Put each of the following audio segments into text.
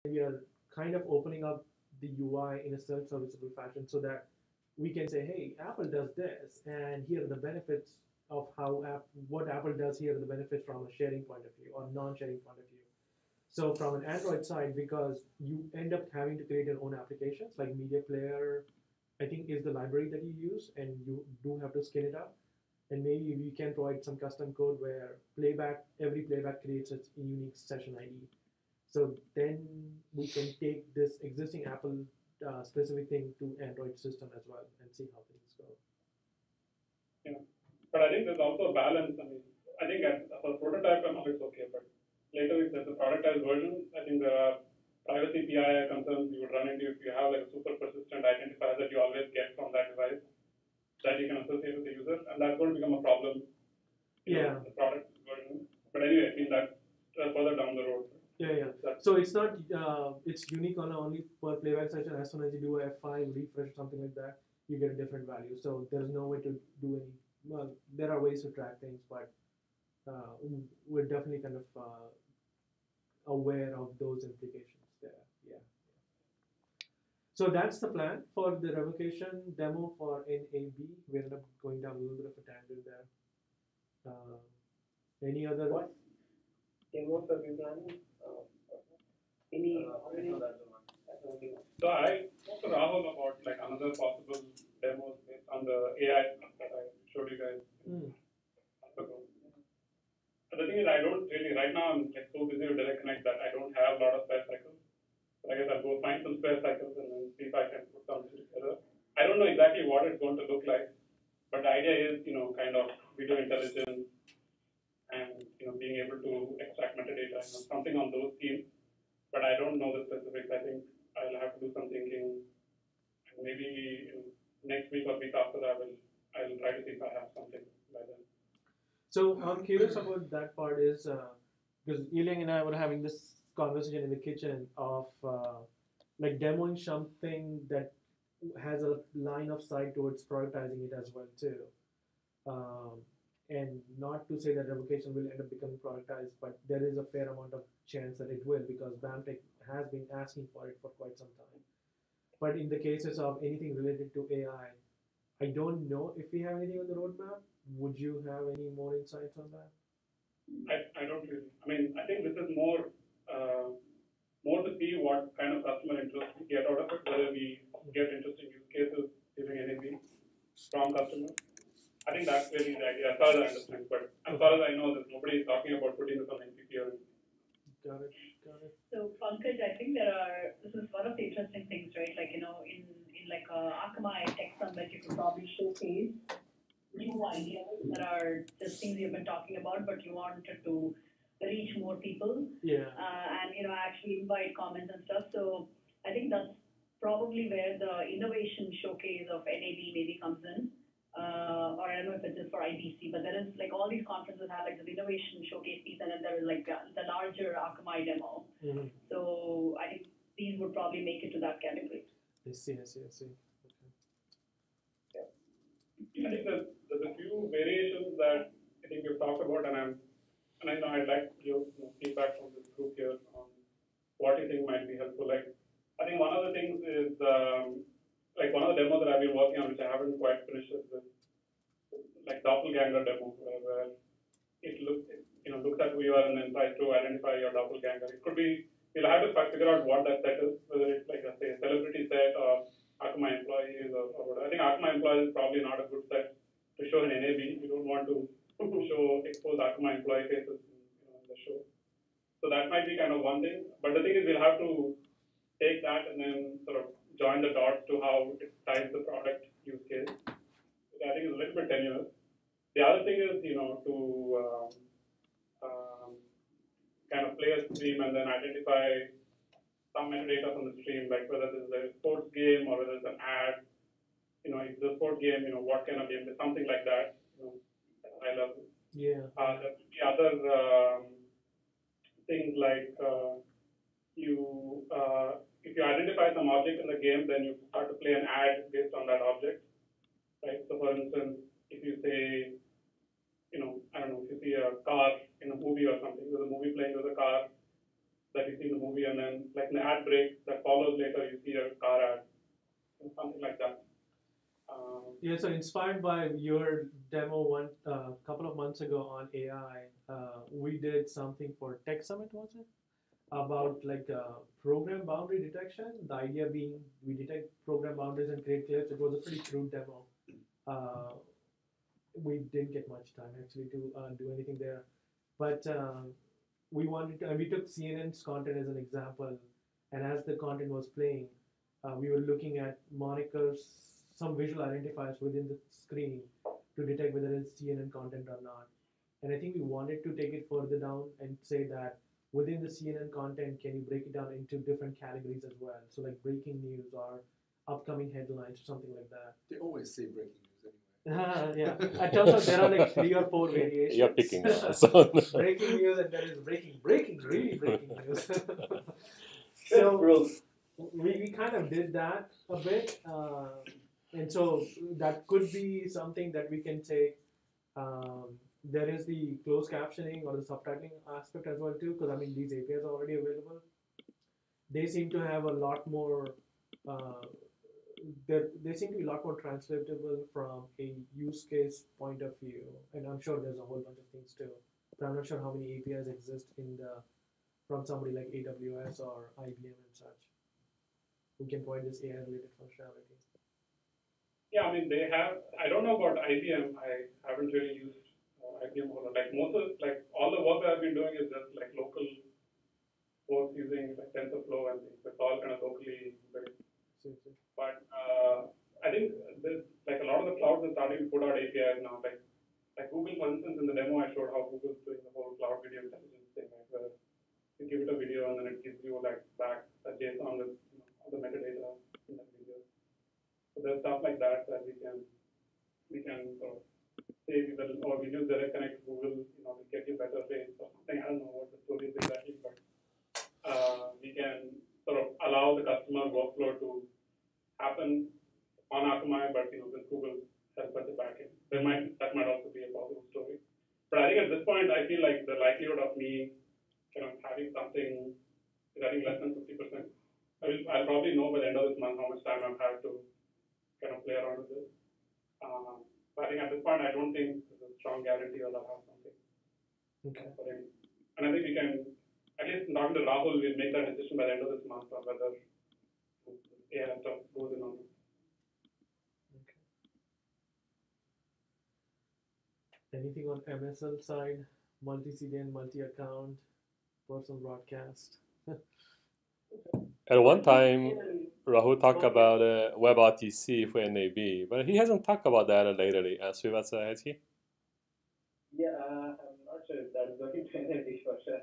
we are kind of opening up the UI in a self-serviceable fashion so that we can say, hey, Apple does this, and here are the benefits of what Apple does. Here are the benefits from a sharing point of view or non-sharing point of view. So from an Android side, because you end up having to create your own applications, like Media Player, I think is the library that you use, and you do have to skin it up. And maybe we can provide some custom code where every playback creates its unique session ID. So then we can take this existing Apple specific thing to Android system as well and see how things go. Yeah, but I think there's also a balance. I mean, I think for prototype and all it's okay, but later if there's a productized version, I think there are privacy PII concerns you would run into if you have like a super persistent identifier that you always get from that device that you can associate with the user, and that's going to become a problem. Yeah. The product version. But anyway, I mean that's further down the road. Yeah. So it's not it's unique on only per playback session. As soon as you do a F5 refresh or something like that, you get a different value. So there's no way to do any. Well, there are ways to track things, but we're definitely kind of aware of those implications there. Yeah. So that's the plan for the revocation demo for NAB. We ended up going down a little bit of a tangent there. Any other? What demos are we planning? So I talked to Rahul about like another possible demos based on the AI stuff that I showed you guys. But the thing is, I don't really, right now I'm like so busy with Direct Connect that I don't have a lot of spare cycles. So I guess I'll go find some spare cycles and then see if I can put something together. I don't know exactly what it's going to look like, but the idea is, kind of video intelligence and, being able to extract metadata, something on those themes. But I don't know the specifics. I think I'll have to do some thinking. Maybe next week or week after that, I'll try to see if I have something by then. So I'm curious about that part is because Yiliang and I were having this conversation in the kitchen of like demoing something that has a line of sight towards prioritizing it as well too. And not to say that revocation will end up becoming productized, but there is a fair amount of chance that it will because BAMTech has been asking for it for quite some time. But in the cases of anything related to AI, I don't know if we have anything on the roadmap. Would you have any more insights on that? I don't really. I mean, I think this is more to see what kind of customer interest we get out of it, whether we get interesting use cases using NAB from customers. I think that's really the idea, as far as I understand. But as far as I know, that nobody is talking about putting this on NPP or anything. Got it. So, Pankaj, I think this is one of the interesting things, right? Like, in like Akamai Tech Summit, you could probably showcase new ideas that are just things you've been talking about, but you wanted to reach more people. Yeah. And, actually invite comments and stuff. So, I think that's probably where the innovation showcase of NAB maybe comes in. Or I don't know if it's just for IBC, but there is like all these conferences have like the innovation showcase piece, and then there is like the larger Akamai demo. Mm-hmm. So I think these would probably make it to that category. I see. Okay. Yeah. I think there's a few variations that I think we've talked about, and I know I'd like your feedback from this group here on what you think might be helpful. Like, I think one of the things is like one of the demos that I've been working on, which I haven't quite finished, is this like doppelganger demo, where it looks at who you are and then tries to identify your doppelganger. It could be you'll have to figure out what that set is, whether it's like a celebrity set or Akamai employees or whatever. I think Akamai employees is probably not a good set to show in NAB. You don't want to expose Akamai employee faces in the show. So that might be kind of one thing. But the thing is, we'll have to take that and then sort of join the dots to how it ties the product use case. I think it's a little bit tenuous. The other thing is, to kind of play a stream and then identify some metadata from the stream, like whether this is a sports game or whether it's an ad. If it's a sports game, what kind of game, something like that. I love it. Yeah. There could be other things like if you identify some object in the game, then you start to play an ad based on that object, right? So, for instance, if you say, I don't know, if you see a car in a movie or something, there's a movie playing with a car, that you see in the movie, and then like an ad break that follows later, you see a car ad, something like that. Yeah, so inspired by your demo one couple of months ago on AI, we did something for Tech Summit, was it? About like program boundary detection. The idea being we detect program boundaries and create clips. It was a pretty crude demo. We didn't get much time actually to do anything there, but we wanted to, we took CNN's content as an example, and as the content was playing, we were looking at monikers, some visual identifiers within the screen to detect whether it's CNN content or not. And I think we wanted to take it further down and say that within the CNN content, can you break it down into different categories as well? So like breaking news or upcoming headlines or something like that. They always say breaking news anyway. Yeah, it turns out there are like 3 or 4 variations. You're picking now. So. Breaking news, and there is breaking, really breaking news. So, we kind of did that a bit, and so that could be something that we can take. There is the closed captioning or the subtitling aspect as well too, because I mean these APIs are already available. They seem to have a lot more. They seem to be a lot more translatable from a use case point of view, and I'm sure there's a whole bunch of things too. But I'm not sure how many APIs exist in the from somebody like AWS or IBM and such, who can provide this AI-related functionality. Yeah, I mean they have. I don't know about IBM. I haven't really used IBM a lot. Like most of like all the work that I've been doing is just like local work using like TensorFlow and things. It's all kind of locally built. But I think there's like a lot of the clouds are starting to put out APIs now. Like Google, for instance, in the demo I showed how Google's doing the whole cloud video intelligence thing, like where you give it a video and then it gives you like back a JSON with all the metadata in that video. So there's stuff like that that we can sort of say or we use direct connect to Google, to get you better rates or something. I don't know what the story is exactly, but we can sort of allow the customer workflow to happen on Akamai, but with Google help at the back end. That might also be a possible story. But I think at this point, I feel like the likelihood of me kind of having something is I think less than 50%. I'll probably know by the end of this month how much time I've had to kind of play around with this. But I think at this point, I don't think there's a strong guarantee that I'll have something. Okay. And I think we can, at least talking to Rahul, we'll make that decision by the end of this month on whether AI stuff goes in or not. Okay. Anything on MSL side? Multi-CDN, multi-account, personal broadcast? At one time, Rahul talked about WebRTC for NAB, but he hasn't talked about that lately. Srivastava, has he? Yeah, I'm not sure if that's going to NAB for sure.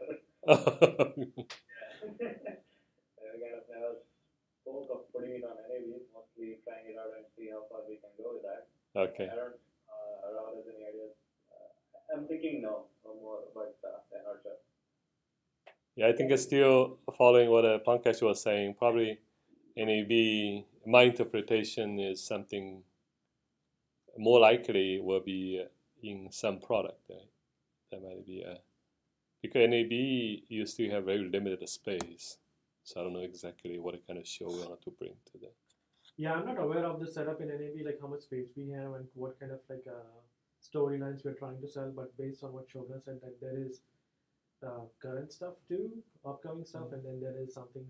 Never spoke of putting it on NAB, mostly trying it out and see how far we can go with that. Okay. I don't, Rahul has any ideas? I'm thinking no more, but I'm not sure. Yeah, I think it's still following what Pankaj was saying. Probably NAB, my interpretation is something more likely will be in some product. Right? That might be because NAB you still have very limited space. So I don't know exactly what kind of show we want to bring to that. Yeah, I'm not aware of the setup in NAB, like how much space we have and what kind of like storylines we're trying to sell. But based on what Shobha said, that there is current stuff too, upcoming stuff, and then there is something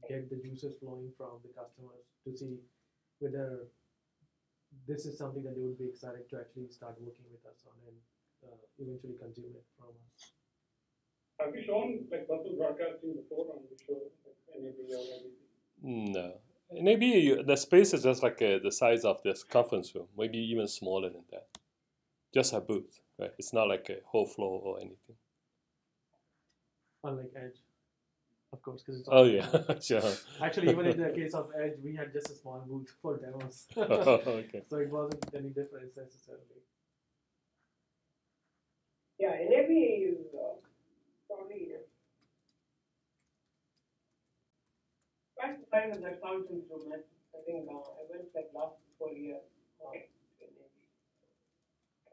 get the juices flowing from the customers to see whether this is something that they would be excited to actually start working with us on and eventually consume it from us. Have you shown like personal broadcasting before on the show, like NAB or NBC? No. Maybe the space is just like the size of this conference room, maybe even smaller than that. Just a booth, right? It's not like a whole floor or anything. Unlike Edge, of course, because it's oh yeah, sure. Actually, even in the case of Edge, we had just a small booth for demos. Okay. So it wasn't any difference necessarily. Yeah, NAB is probably quite the size of that conference room. I think I went like last 4 years.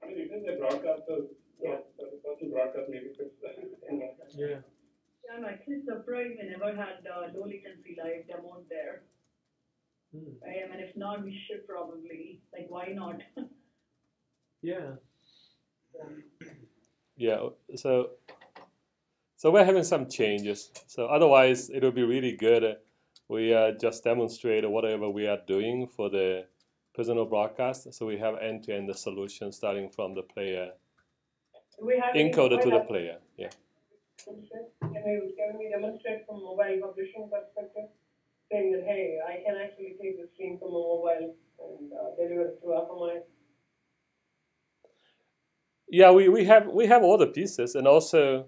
I mean, you can say broadcasters, Yeah. but the personal broadcast maybe fits. Yeah. Yeah, I'm actually surprised we never had low latency live demoed there. Right? I mean, if not, we should probably. Like, why not? Yeah. Yeah. So we're having some changes. So otherwise, it will be really good. We just demonstrate whatever we are doing for the personal broadcast. So we have end-to-end solution starting from the player, Do we have any encoder to mobile the player. Yeah. Can we demonstrate from mobile publishing perspective, saying that hey, I can actually take the stream from a mobile and deliver it through Akamai? Yeah, we have all the pieces, and also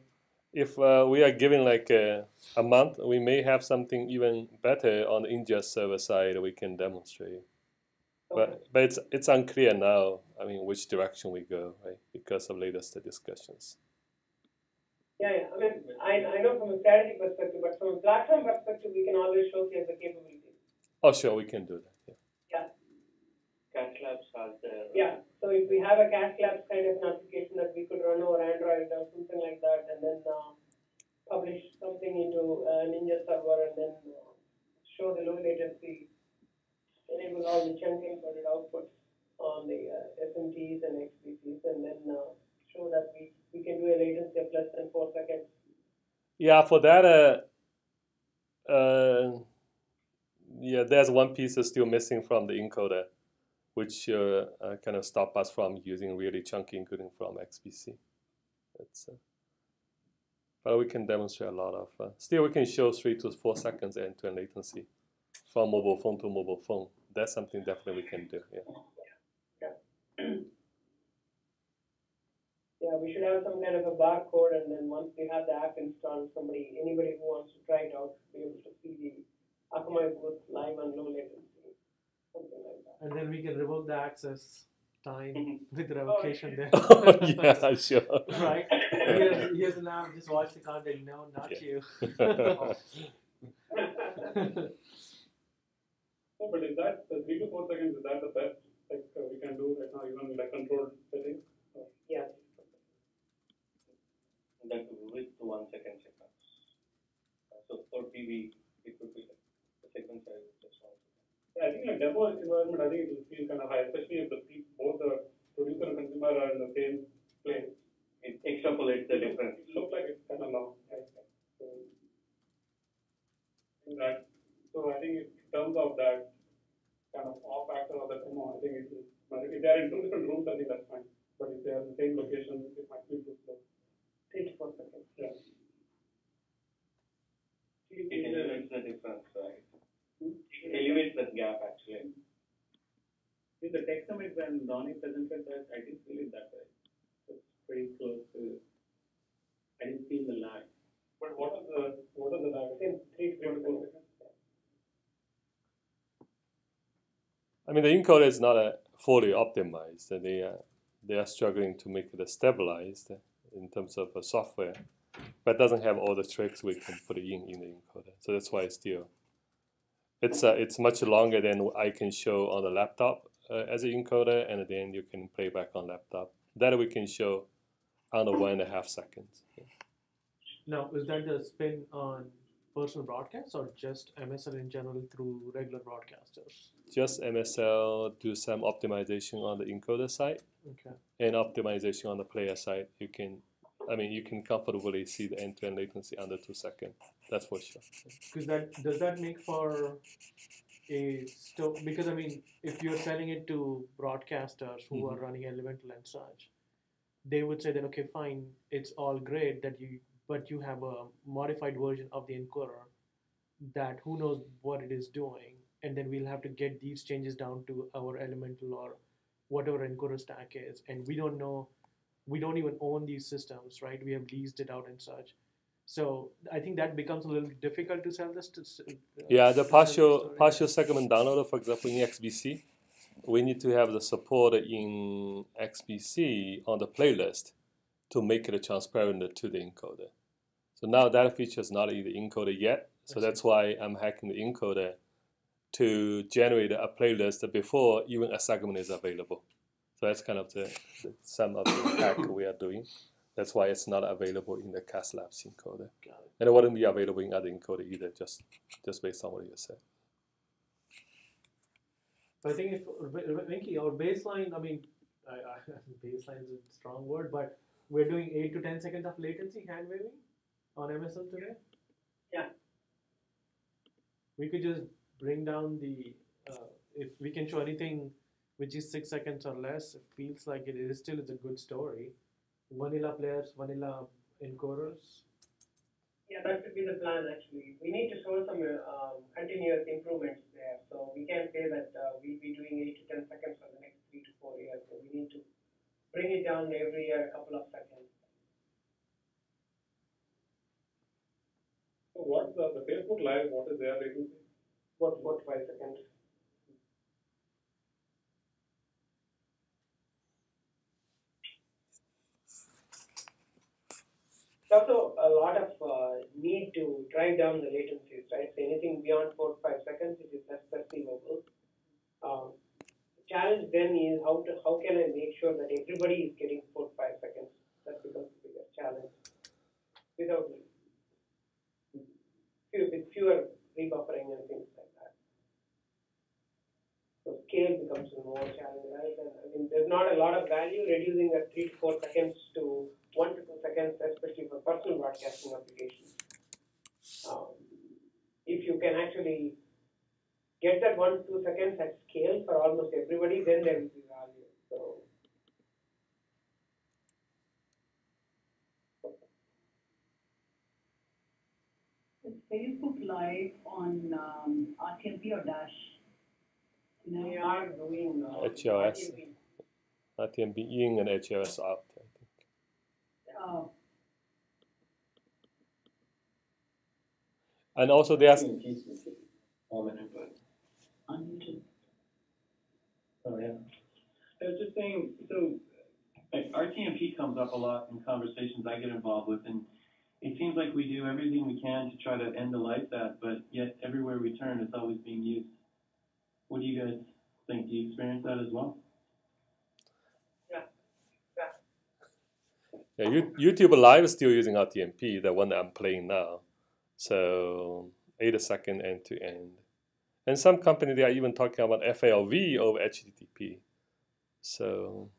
if we are given like a month, we may have something even better on the ingest server side we can demonstrate. Okay. But it's unclear now. I mean, which direction we go, right? Because of latest discussions. Yeah. I mean, I know from a strategy perspective, but from a platform perspective, we can always showcase the capabilities. Oh, sure, we can do that. Yeah. Cat Labs has their. Yeah. So if we have a Cat Labs kind of an application that we could run over Android or something like that, and then publish something into Ninja server, and then show the low latency, enable all the chunking encoded outputs on the SMTs and XBCs, and then show that we can do a latency of less than 4 seconds. Yeah, for that, yeah, there's one piece that's still missing from the encoder, which kind of stop us from using really chunky encoding from XBC. That's, but we can demonstrate a lot of. Still, we can show 3 to 4 seconds end-to-end latency from mobile phone to mobile phone. That's something definitely we can do. Yeah. Yeah, we should have some kind of a barcode, and then once we have the app installed, anybody who wants to try it out, be able to see the Akamai booth live and low latency, something like that. And then we can revoke the access time with revocation there. Yeah, sure. Right? Here's an app, just watch the content. No, not you. No, but is that the 3 to 4 seconds? Is that the best we can do right now, even like controlled settings? Yes. That with 1 second segments. So for TV, it would be like the segment size is just 1 second. Yeah, I think a demo environment, I think it will feel kind of high, especially if both the producer and consumer are in the same place. It extrapolates the difference. It looks like it's kind of long. Right? So I think in terms of that kind of off factor of the demo, I think it is. But if they are in 2 different rooms, I think that's fine. But if they are in the same location, it might be too slow. 3 to 4 seconds. Yeah. It elevates the difference, right? It elevates the gap actually. See, the text summit when Donnie presented that, I didn't feel it that way. It's pretty close to. I didn't feel the lag. But what is the lag? Same 3 to 4 seconds. I mean, the encoder is not fully optimized. They are struggling to make it stabilized in terms of software, but doesn't have all the tricks we can put in the encoder. So that's why it's much longer than I can show on the laptop as an encoder, and then you can play back on laptop. That we can show under 1.5 seconds. Now, is that the spin on personal broadcasts or just MSL in general through regular broadcasters? Just MSL, do some optimization on the encoder side, Okay. and optimization on the player side. You can comfortably see the end-to-end latency under 2 seconds. That's for sure. Because does that make for because I mean, if you're selling it to broadcasters who are running Elemental and such, they would say that okay, fine, it's all great but you have a modified version of the encoder that who knows what it is doing, and then we'll have to get these changes down to our Elemental or whatever encoder stack is, and we don't know. We don't even own these systems, right? We have leased it out and such. So I think that becomes a little difficult to sell this. Yeah, the partial segment downloader, for example, in XBC, we need to have the support in XBC on the playlist to make it transparent to the encoder. So now that feature is not in the encoder yet. So that's why I'm hacking the encoder to generate a playlist before even a segment is available. So that's kind of some of the hack we are doing. That's why it's not available in the CAS Labs encoder. Got it. And it wouldn't be available in other encoder either, just based on what you said. So I think if Venki, our baseline, I mean, baseline is a strong word, but we're doing 8 to 10 seconds of latency hand waving on MSM today. Yeah. We could just bring down the, if we can show anything which is 6 seconds or less, it feels like it is still is a good story. Vanilla players, vanilla encoders. Yeah, that should be the plan actually. We need to show some continuous improvements there. So we can't say that we'll be doing 8 to 10 seconds for the next 3 to 4 years. So we need to bring it down every year a couple of seconds. So what's the Facebook Live, what is their latency? What 5 seconds? There's also a lot of need to drive down the latencies, right? So anything beyond 4 to 5 seconds, it is less perceivable. The challenge then is how can I make sure that everybody is getting 4 to 5 seconds? That becomes the biggest challenge. Without with fewer rebuffering and things like that. So scale becomes more challenging, right? And I mean, there's not a lot of value reducing that 3 to 4 seconds to 1 to 2 seconds, especially for personal broadcasting applications. If you can actually get that 1 to 2 seconds at scale for almost everybody, then there will be value. So. Is Facebook Live on RTMP or Dash? You know? We are doing HLS. RTMP in and HLS out, I think. Oh. And also there's On YouTube. Oh yeah. I was just saying, so like, RTMP comes up a lot in conversations I get involved with, and it seems like we do everything we can to try to end the life that, but yet everywhere we turn, it's always being used. What do you guys think? Do you experience that as well? Yeah, YouTube Live is still using RTMP, the one that I'm playing now. So 8 second end to end. And some company, they are even talking about FLV over HTTP. So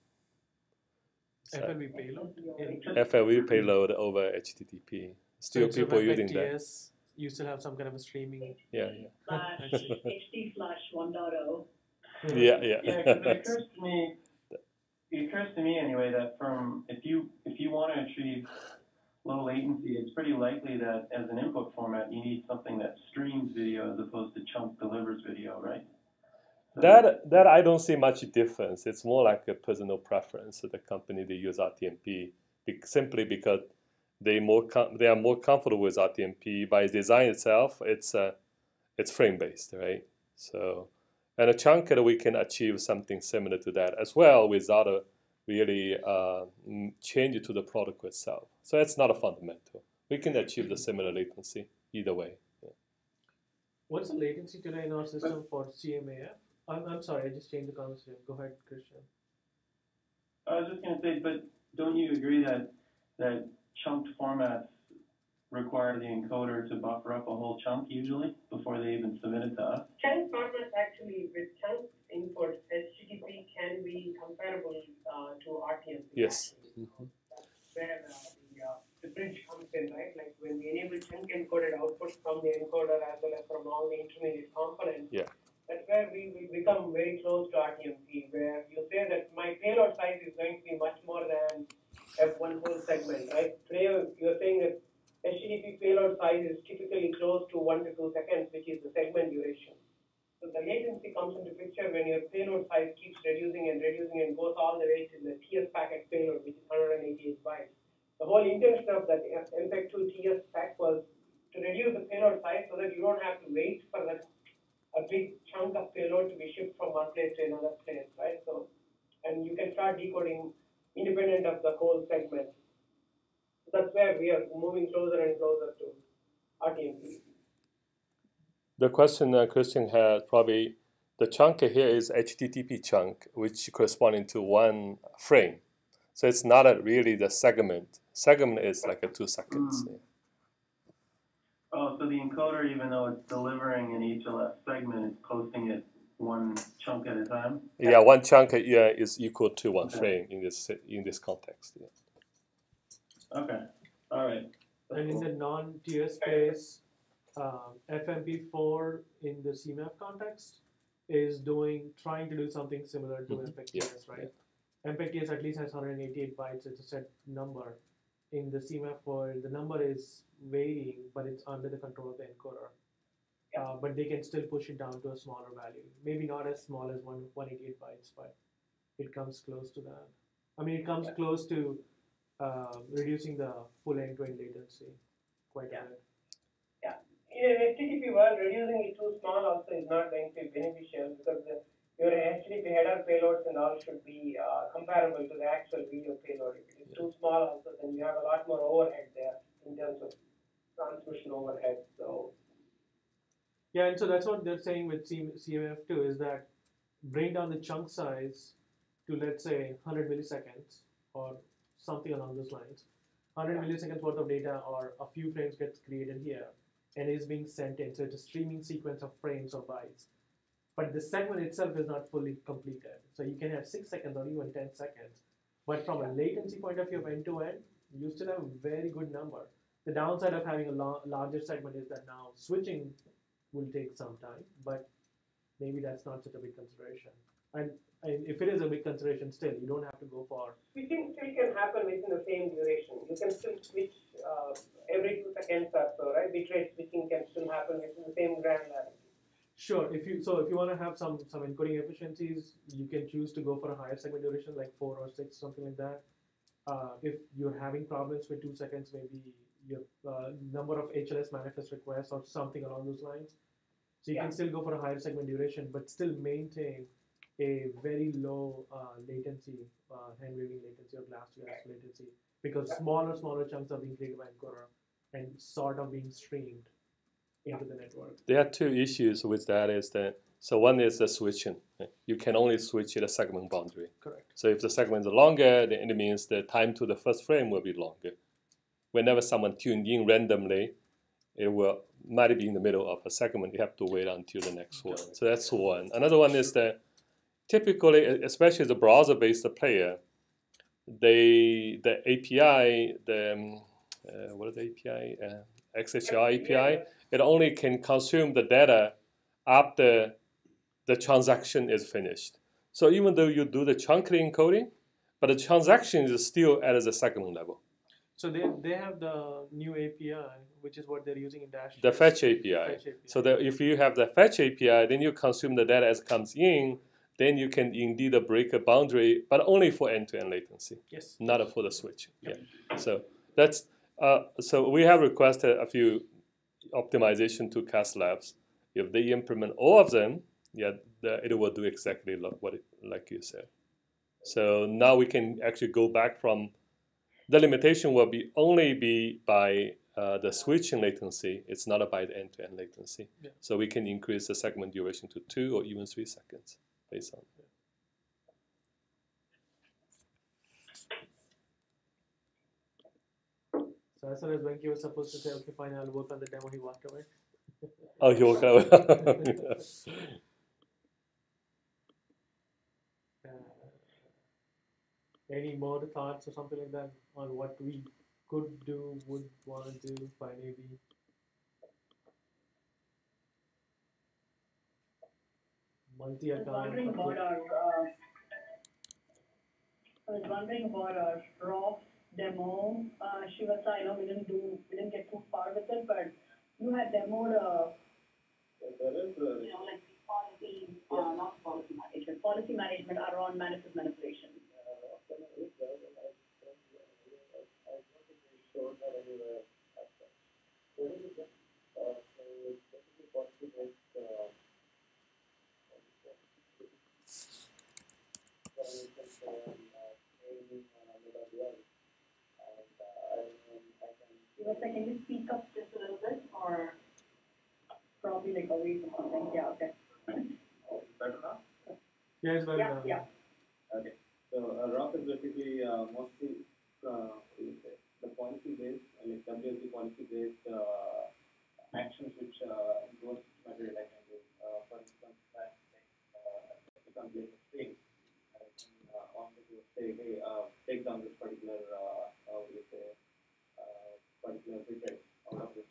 FLV payload. FLV payload over HTTP. Still so people like using that. TS, you still have some kind of a streaming. Yeah, HT/1.0. yeah. Yeah, because it occurs to me anyway that from if you want to achieve low latency, it's pretty likely that as an input format you need something that streams video as opposed to chunk delivers video, right? So that I don't see much difference. It's more like a personal preference. So the company they use RTMP simply because they are more comfortable with RTMP by design itself. It's frame based, right? So. And a chunker, we can achieve something similar to that as well without a really change it to the protocol itself. So it's not a fundamental. We can achieve the similar latency either way. Yeah. What's the latency today in our system for CMAF? I'm sorry, I just changed the conversation. Go ahead, Christian. I was just going to say, but don't you agree that chunked formats require the encoder to buffer up a whole chunk usually before they even submit it to us? Chunk formats actually, with chunk inputs, HTTP can be comparable to RTMP. Yes. That's where the bridge comes in, right? Like when we enable chunk encoded outputs from the encoder as well as from all the intermediate components. Yeah. That's where we will become very close to RTMP, where you say that my payload size is going to be much more than one whole segment, right? Today you're saying that HTTP payload size is typically close to 1 to 2 seconds, which is the segment duration. So the latency comes into picture when your payload size keeps reducing and goes all the way to the TS packet payload, which is 188 bytes. The whole intention of that MPEG-2 TS spec was to reduce the payload size so that you don't have to wait for a big chunk of payload to be shipped from one place to another place, right? So, and you can start decoding independent of the whole segment. That's where we are moving closer and closer to RTMP. The question Christian had, probably the chunk here is HTTP chunk, which corresponding to one frame. So it's not really the segment. segment is like a 2 seconds. Yeah. Oh, so the encoder, even though it's delivering an HLS segment, is posting it one chunk at a time? Yeah, one chunk is equal to one frame in this context. Yeah. Okay, all right. And in the non-tier space, FMP4 in the CMAP context is trying to do something similar to MPEG-TS, right? MPEG-TS at least has 188 bytes. It's a set number. In the CMAP4, the number is varying, but it's under the control of the encoder. But they can still push it down to a smaller value. Maybe not as small as 188 bytes, but it comes close to that. I mean, it comes close to reducing the full end-to-end latency quite a bit. Yeah. In an HTTP world, reducing it too small also is not going to be beneficial because your HTTP header payloads and all should be comparable to the actual video payload. If it is too small also, then you have a lot more overhead there in terms of transmission overhead. So. Yeah, and so that's what they're saying with CMF2 is that bring down the chunk size to, let's say, 100 milliseconds or something along those lines. 100 milliseconds worth of data or a few frames gets created here and is being sent in. So it's a streaming sequence of frames or bytes. But the segment itself is not fully completed. So you can have 6 seconds or even 10 seconds. But from a latency point of view of end-to-end, you still have a very good number. The downside of having a larger segment is that now switching will take some time, but maybe that's not such a big consideration. And if it is a big consideration still, you don't have to go for... Switching still can happen within the same duration. You can still switch every 2 seconds or so, right? Bitrate switching can still happen within the same granularity. Sure. If you want to have some encoding efficiencies, you can choose to go for a higher segment duration, like 4 or 6, something like that. If you're having problems with 2 seconds, maybe your number of HLS manifest requests or something along those lines. So you can still go for a higher segment duration, but still maintain a very low latency, hand-waving latency or glass-to-glass latency, because smaller chunks are being created by encoder and sort of being streamed into the network. There are 2 issues with that. So one is the switching. You can only switch at a segment boundary. Correct. So if the segment is longer, then it means the time to the first frame will be longer. Whenever someone tuned in randomly, it might be in the middle of a segment. You have to wait until the next one. So that's one. Another one is that typically, especially the browser-based player, the API, what is the API? XHR API, it only can consume the data after the transaction is finished. So even though you do the chunking encoding, but the transaction is still at the segment level. So they have the new API, which is what they're using in Dash. The fetch API. So that if you have the fetch API, then you consume the data as it comes in, then you can indeed break a boundary, but only for end-to-end latency. Yes. Not for the switch. Yeah. So that's so we have requested a few optimization to CAS labs. If they implement all of them, it will do exactly like you said. So now we can actually go back from the limitation will only be by the switching latency. It's not by the end-to-end latency. Yeah. So we can increase the segment duration to 2 or even 3 seconds based on that. So as soon as Venki was supposed to say, okay, fine, I'll work on the demo, he walked away. Oh, he walked away. Any more thoughts or something like that on what we could do, would want to do by maybe? Multi-account. I was wondering about our ROF demo, Shivasa. I know we didn't get too far with it, but you had demoed like policy, not policy management around manifest manipulation. Can you speak up just a little bit, or probably like away from something? Yeah, okay. Better now? Yeah, it's better now. Yeah. Okay. So ROF is basically mostly the policy-based, like WSB policy-based actions which ghost material I can do. For instance, that become like a stream. I can on the go say, hey, take down this particular, what do you say, particular bitrate out of this.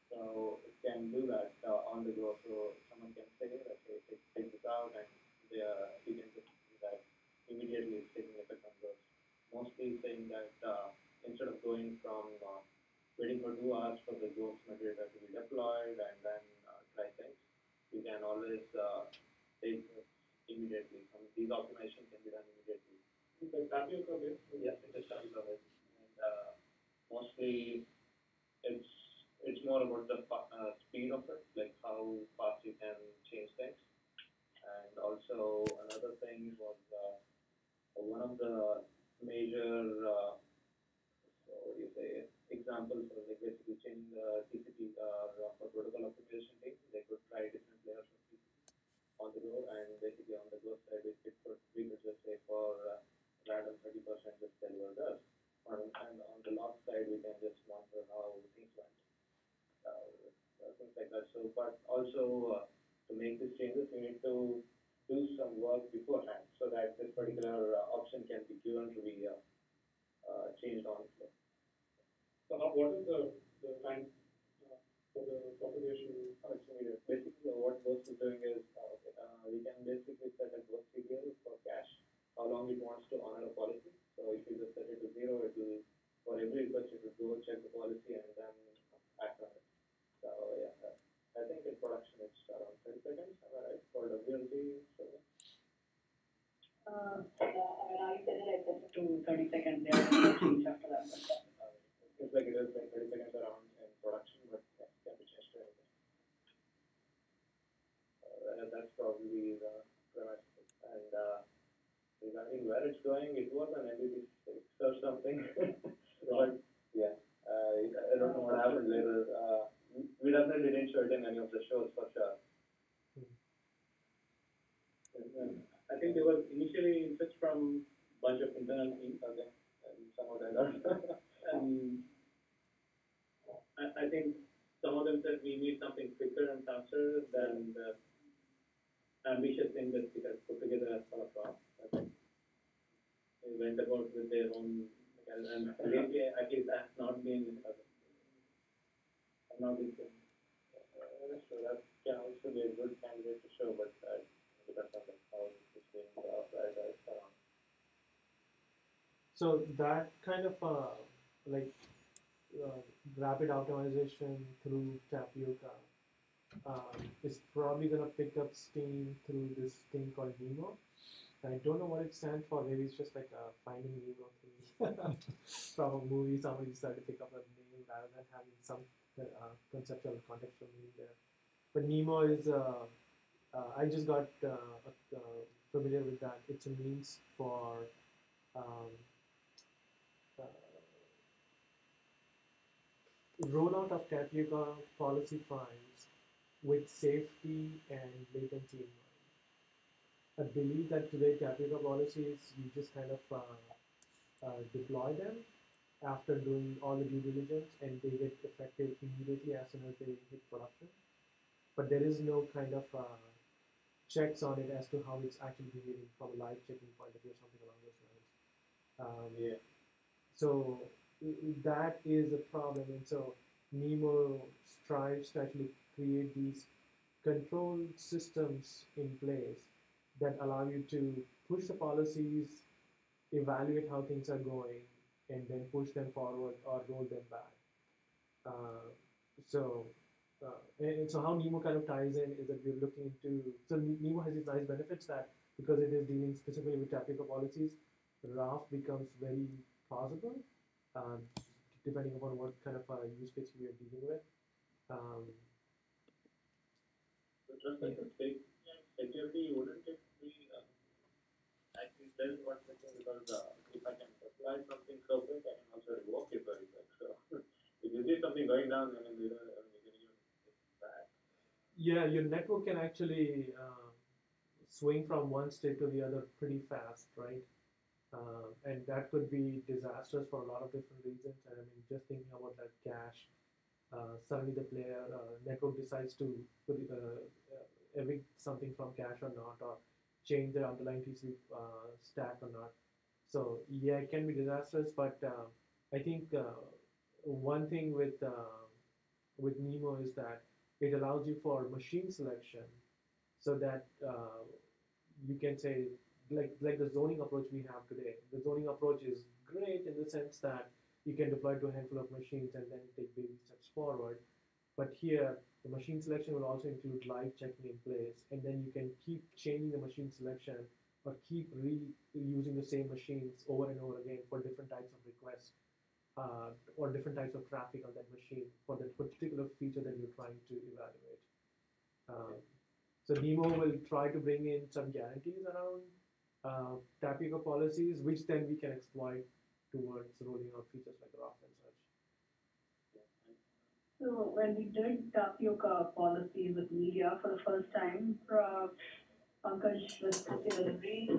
So it can do that on the go. So someone can say that, hey, take this out, and you can just do that immediately. It's taking effect on those. Mostly saying that instead of going from waiting for 2 hours for the ghost material to be deployed and then try things, you can always take this immediately. These optimizations can be done immediately. The tapioca based? Yes, it is tapioca based. And mostly it's more about the speed of it, like how fast you can change things. And also another thing was one of the major what do you say examples of like basically changing the TCP for protocol optimization team. They could try different layers of TCP on the go, and basically on the go side we could just say for random 30% just deliver this. And on the log side we can just monitor how things went. Things like that. So, but also to make these changes, you need to do some work beforehand so that this particular option can be given to be changed on the flow. So what is the time for the propagation? It's immediate. Basically, what Ghost is doing is we can basically set a Ghost serial for cache, how long it wants to honor a policy. So if you just set it to 0, it will, for every request, it will go check the policy and then act on it. So yeah, I think in production it's around 30 seconds. Am I right? For WLT, so I said like to 30 seconds there and change after that. it's like it is like 30 seconds around in production, but yeah, can be changed to anything. That's probably the premise. And regarding where it's going, it was an MVP 6 or something. But yeah, I don't know what happened later. We definitely didn't show it in any of the shows for sure. I think they were initially just from a bunch of internal teams, okay, and some of them are. And I think some of them said we need something quicker and faster than the ambitious thing that we had put together as part of I think they went about with their own, and lately at least that's not been, I'm not been saying. So that can also be a good candidate to show, but depends on how it's being prioritized around. So that kind of like rapid optimization through Tapioca is probably going to pick up steam through this thing called Nemo. I don't know what it stands for. Maybe it's just like a Finding Nemo thing from a movie. Somebody decided to pick up a name rather than having some conceptual contextual meaning there. But Nemo is, I just got familiar with that. It's a means for rollout of Tapioca policy files with safety and latency in mind. I believe that today Tapioca policies, you just kind of deploy them after doing all the due diligence, and they get effective immediately as soon as they hit production. But there is no kind of checks on it as to how it's actually behaving from a live checking point of view, something along those lines. So that is a problem, and so Nemo strives to actually create these control systems in place that allow you to push the policies, evaluate how things are going, and then push them forward or roll them back. And so how Nemo kind of ties in is that we're looking into, so Nemo has these nice benefits that because it is dealing specifically with Tapioca policies, RAF becomes very plausible, depending upon what kind of use case we are dealing with. Just like a big security, wouldn't it be actually tell what's the thing, because if I can apply something so quick, I can also revoke it very quick. So if you see something going down, I mean, you can even back. Yeah, your network can actually swing from one state to the other pretty fast, right? And that could be disastrous for a lot of different reasons. And I mean, just thinking about that cache, suddenly the player network decides to put, evict something from cache or not, or change the underlying TCP stack or not. So yeah, it can be disastrous, but I think one thing with Nemo is that it allows you for machine selection, so that you can say, like the zoning approach we have today. The zoning approach is great in the sense that you can deploy to a handful of machines and then take baby steps forward. But here, the machine selection will also include live checking in place, and then you can keep changing the machine selection or keep reusing the same machines over and over again for different types of requests or different types of traffic on that machine for that particular feature that you're trying to evaluate. So Nemo will try to bring in some guarantees around Tapioca policies, which then we can exploit towards rolling out features like ROC and such. So when we did Tapioca policies with media for the first time, Pankaj with delivery,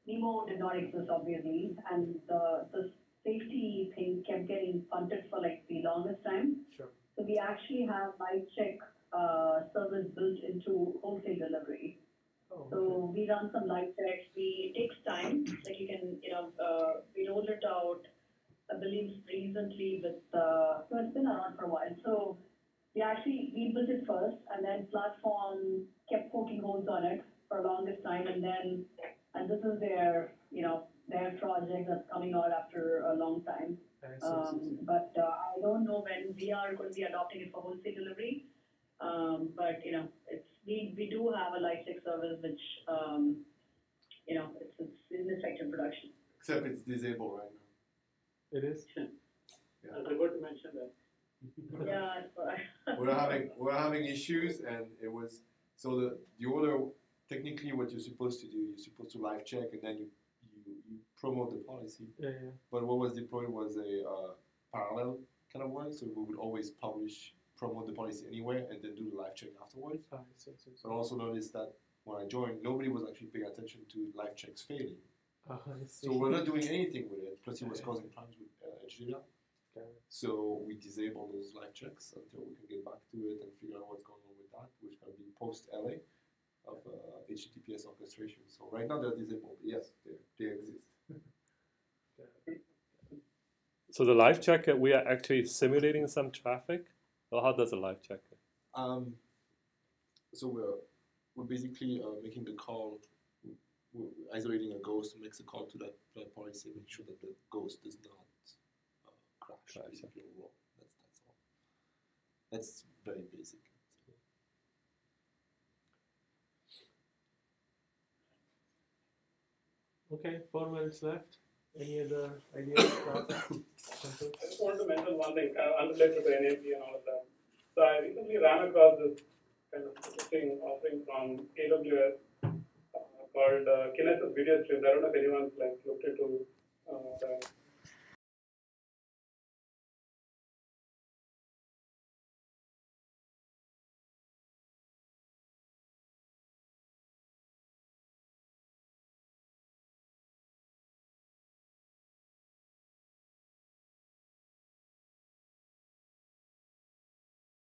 Nemo did not exist obviously, and the safety thing kept getting punted for like the longest time. Sure. So we actually have live check service built into wholesale delivery. Oh, so okay. we run some live checks. It takes time. Like you can, we rolled it out, I believe, recently with, so it's been around for a while. So we built it first, and then platform kept poking holes on it for the longest time, and this is their project that's coming out after a long time. But I don't know when we are going to be adopting it for wholesale delivery. But we do have a live check service which it's in effective production. Except it's disabled right now. It is. Yeah. I forgot to mention that. Yeah. we're having issues, and it was so the order. Technically, what you're supposed to do, you're supposed to live check, and then you promote the policy. Yeah. But what was deployed was a parallel kind of one, so we would always promote the policy anywhere, and then do the live check afterwards. But I also noticed that when I joined, nobody was actually paying attention to live checks failing. So we're not doing anything with it. Plus, it was causing problems with HDMI. So we disable those live checks until we can get back to it and figure out what's going on with that, which is going to be post LA of HTTPS orchestration. So right now they're disabled. Yes, they exist. So the live check, we are actually simulating some traffic. Well, how does a live check? So we're basically making the call. We're isolating a ghost, makes a call to that policy, make sure that the ghost does not crash. Basically, wrong. That's all. That's very basic. Okay, 4 minutes left. Any other ideas? I just want to mention one thing, unrelated to NAP and all of that. So I recently ran across this kind of interesting offering from AWS called Kinesis Video Streams. I don't know if anyone's looked into